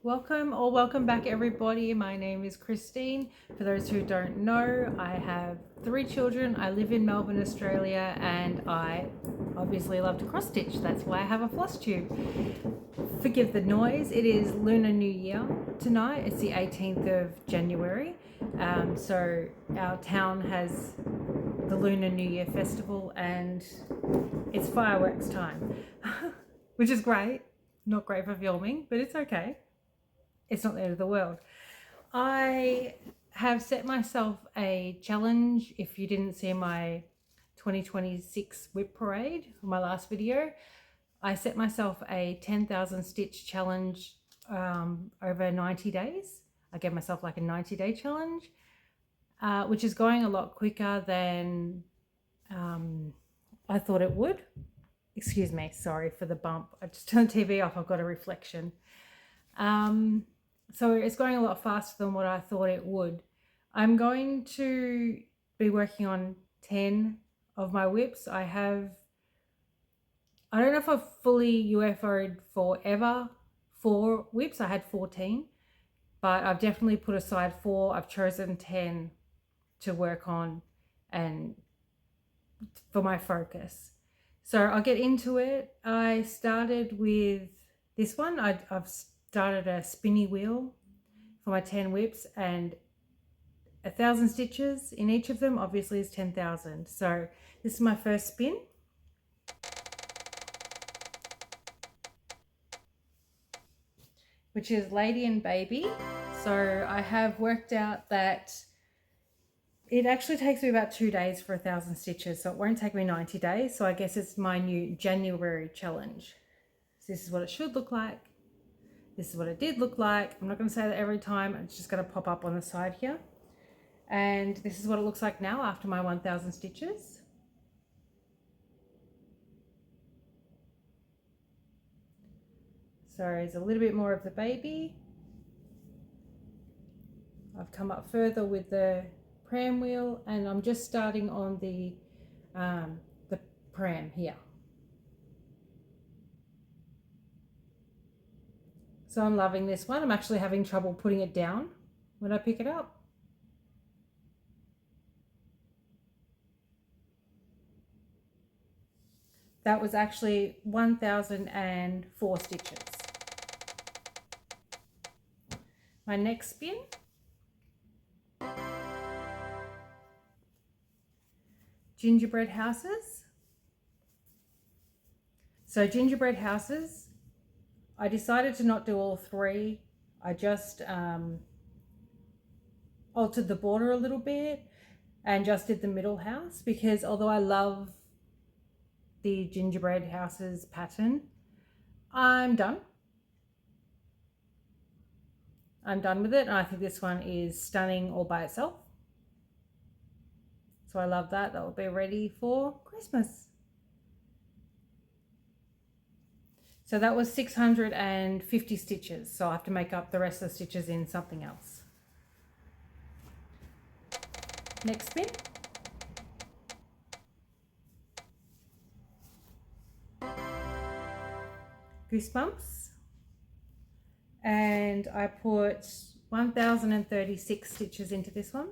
Welcome back everybody. My name is Christine. For those who don't know, I have 3 children. I live in Melbourne, Australia, and I obviously love to cross stitch. That's why I have a floss tube. Forgive the noise. It is Lunar New Year tonight. It's the 18th of January. So our town has the Lunar New Year festival and it's fireworks time, which is great. Not great for filming, but it's okay. It's not the end of the world. I have set myself a challenge. If you didn't see my 2026 WIP parade, my last video, I set myself a 10,000 stitch challenge over 90 days. I gave myself like a 90-day challenge, which is going a lot quicker than I thought it would. Excuse me, sorry for the bump. I just turned the TV off, I've got a reflection. So it's going a lot faster than what I thought it would. I'm going to be working on 10 of my WIPs. I don't know if I've fully UFO'd forever 4 WIPs. I had 14, but I've definitely put aside 4. I've chosen 10 to work on and for my focus. So I'll get into it. I started with this one. I've started a spinny wheel for my 10 WIPs, and 1,000 stitches in each of them obviously is 10,000. So this is my first spin. Which is Lady and Baby. So I have worked out that it actually takes me about 2 days for 1,000 stitches, so it won't take me 90 days. So I guess it's my new January challenge. So this is what it should look like. This is what it did look like. I'm not going to say that every time. It's just going to pop up on the side here. And this is what it looks like now after my 1,000 stitches. So there's a little bit more of the baby. I've come up further with the pram wheel, and I'm just starting on the pram here. So I'm loving this one. I'm actually having trouble putting it down when I pick it up. That was actually 1,004 stitches. My next spin. Gingerbread houses. So gingerbread houses, I decided to not do all 3. I just altered the border a little bit and just did the middle house, because although I love the gingerbread houses pattern, I'm done. I'm done with it, and I think this one is stunning all by itself. So I love that. That will be ready for Christmas. So that was 650 stitches. So I have to make up the rest of the stitches in something else. Next spin. Goosebumps. And I put 1,036 stitches into this one.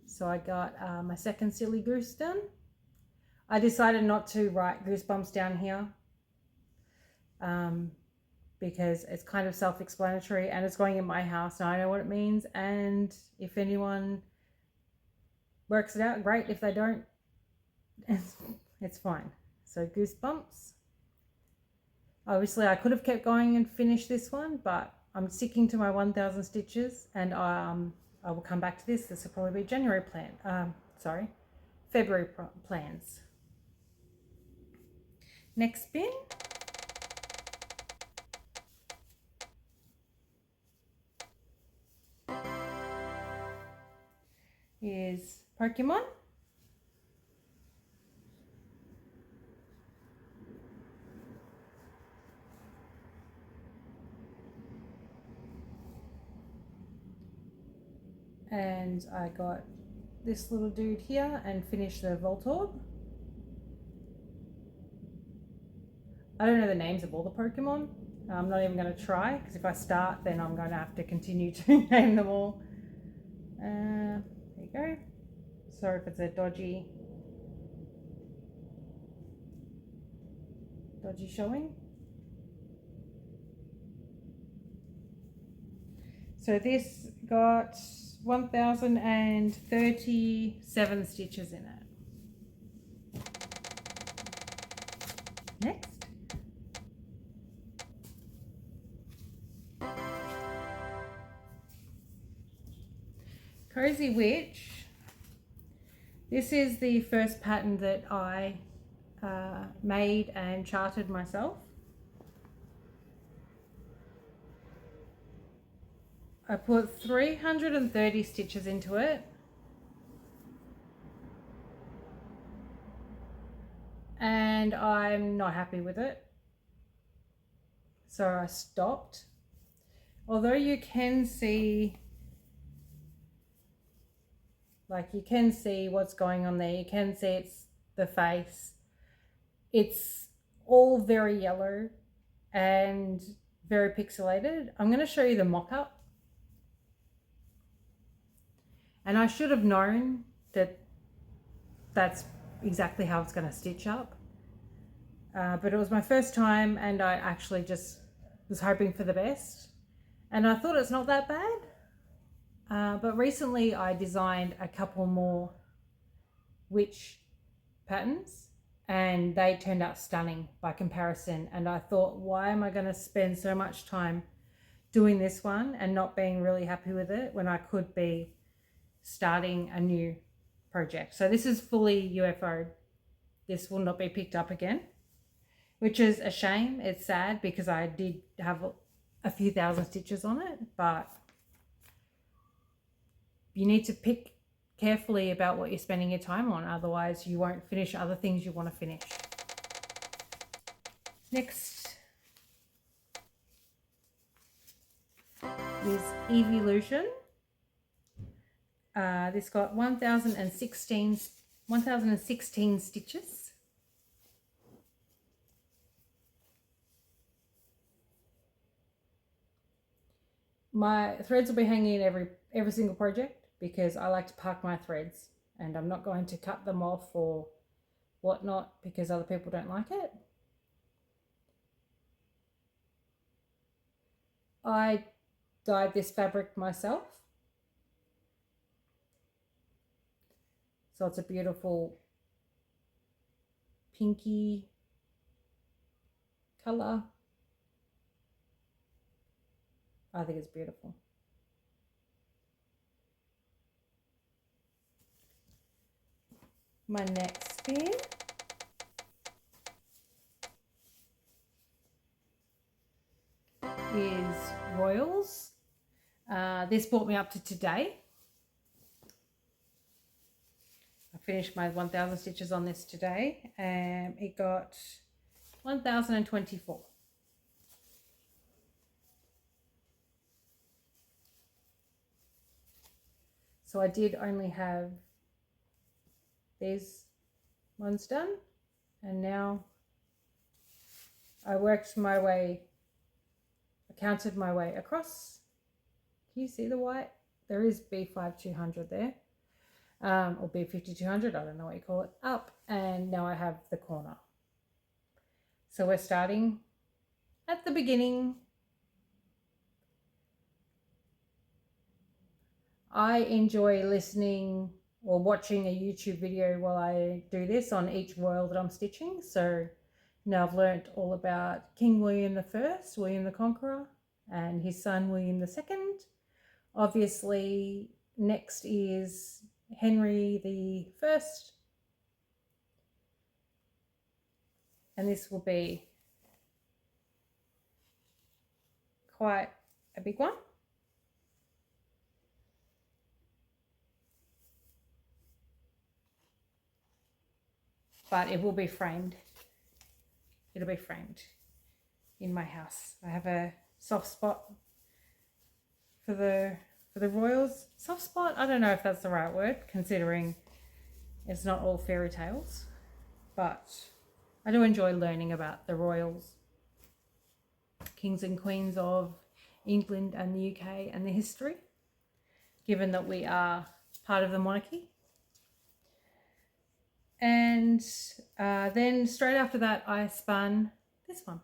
So I got my second silly goose done. I decided not to write goosebumps down here because it's kind of self-explanatory, and it's going in my house and I know what it means, and if anyone works it out, great. If they don't, it's fine. So goosebumps. Obviously I could have kept going and finished this one, but I'm sticking to my 1,000 stitches, and I will come back to this. This will probably be January February plans. Next spin. Is Pokemon. And I got this little dude here and finished the Voltorb. I don't know the names of all the Pokemon, I'm not even going to try, because if I start, then I'm going to have to continue to name them all. There you go. Sorry if it's a dodgy showing. So this got 1,037 stitches in it. Next. Cozy Witch. This is the first pattern that I made and charted myself. I put 330 stitches into it, and I'm not happy with it, so I stopped. Although you can see, like, you can see what's going on there, you can see it's the face, it's all very yellow and very pixelated. I'm going to show you the mock-up. And I should have known that that's exactly how it's going to stitch up. But it was my first time, and I actually just was hoping for the best. And I thought it's not that bad. But recently I designed a couple more witch patterns, and they turned out stunning by comparison. And I thought, why am I going to spend so much time doing this one and not being really happy with it when I could be starting a new project? So this is fully UFO'd. This will not be picked up again, which is a shame. It's sad because I did have a few thousand stitches on it, but you need to pick carefully about what you're spending your time on, otherwise you won't finish other things you want to finish. Next is Evolution. This got 1,016 stitches. My threads will be hanging in every single project, because I like to park my threads, and I'm not going to cut them off or whatnot because other people don't like it. I dyed this fabric myself. So it's a beautiful pinky color. I think it's beautiful. My next spin is Royals. This brought me up to today. I finished my 1,000 stitches on this today, and it got 1,024. So I did only have these ones done, and now I worked my way, I counted my way across. Can you see the white? There is B5200 there, or B5200, I don't know what you call it, up, and now I have the corner. So we're starting at the beginning. I enjoy listening or watching a YouTube video while I do this on each royal that I'm stitching. So now I've learnt all about King William I, William the Conqueror, and his son William II. Obviously, next is Henry I, and this will be quite a big one. But it will be framed. It'll be framed in my house. I have a soft spot for the royals. Soft spot? I don't know if that's the right word, considering it's not all fairy tales. But I do enjoy learning about the royals. kings and queens of England and the UK and the history, given that we are part of the monarchy. And then straight after that, I spun this one.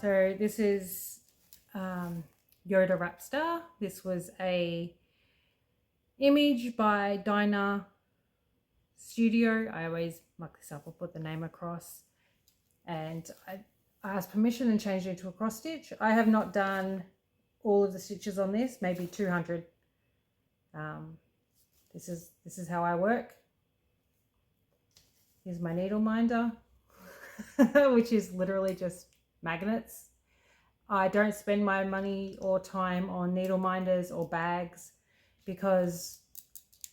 So this is Yoda Rapstar. This was a image by Dinah Studio. I always muck this up. I'll put the name across. And I asked permission and changed it to a cross stitch. I have not done all of the stitches on this, maybe 200. This is how I work. Here's my needle minder, which is literally just magnets. I don't spend my money or time on needle minders or bags because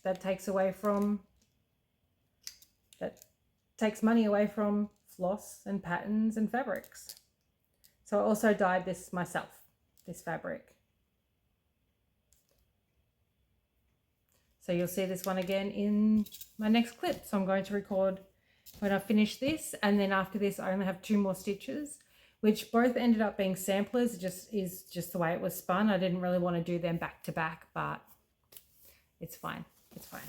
that takes money away from floss and patterns and fabrics. So I also dyed this myself, this fabric. So you'll see this one again in my next clip. So I'm going to record when I finish this, and then after this I only have 2 more stitches, which both ended up being samplers. It is just the way it was spun. I didn't really want to do them back to back, but it's fine. It's fine.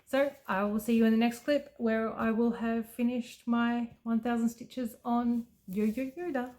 So I will see you in the next clip where I will have finished my 1000 stitches on Yoda.